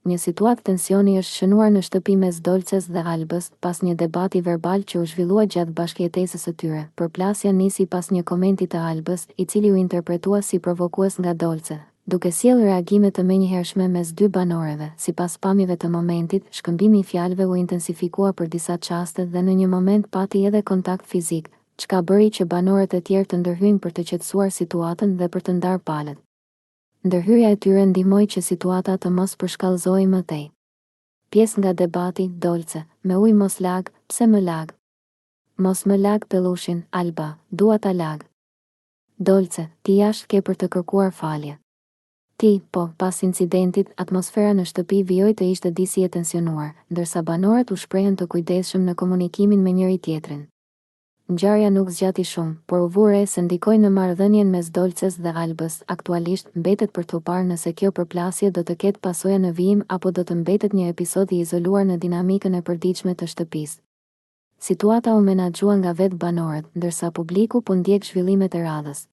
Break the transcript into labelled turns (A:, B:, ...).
A: Një situatë tensioni është shënuar në shtëpi mes Dolces dhe Albës pas një debati verbal që u zhvillua gjatë bashkëjetesës së tyre. Përplasja nisi pas një komenti të Albës, i cili u interpretua si provokues nga Dolce, duke sjellë reagime të menjëhershme mes dy banorëve. Sipas pamjeve të momentit, shkëmbimi i fjalëve u intensifikua për disa çaste dhe në një moment pati edhe kontakt fizik, çka bëri që banorët e tjerë të ndërhyjnë për të qetësuar situatën dhe për të ndarë palët. Ndërhyrja e tyre ndihmoi që situata të mos përshkallëzohej më tej. Pjesë nga debati, Dolce: me ujë mos lag, pse më lag? Mos më lag pellushin, Alba, dua ta lag. Dolce: ti jashtë ke për të kërkuar falje. Ti, po, pas incidentit, atmosfera në shtëpi vijoi të ishte disi e tensionuar, ndërsa banorët u shprehën të kujdesshëm në komunikimin me njëri tjetrin. Ngjarja nuk zgjati shumë, por u vure se ndikoi në marrëdhënien mes Dolces dhe Albës. Aktualisht, mbetet për t'u parë nëse kjo përplasje do të ketë pasoja në vijim apo do të mbetet një episod i izoluar në dinamikën e përditshme të shtëpisë. Situata u menaxhua nga vetë banorët, ndërsa publiku po ndjek zhvillimet e radhës.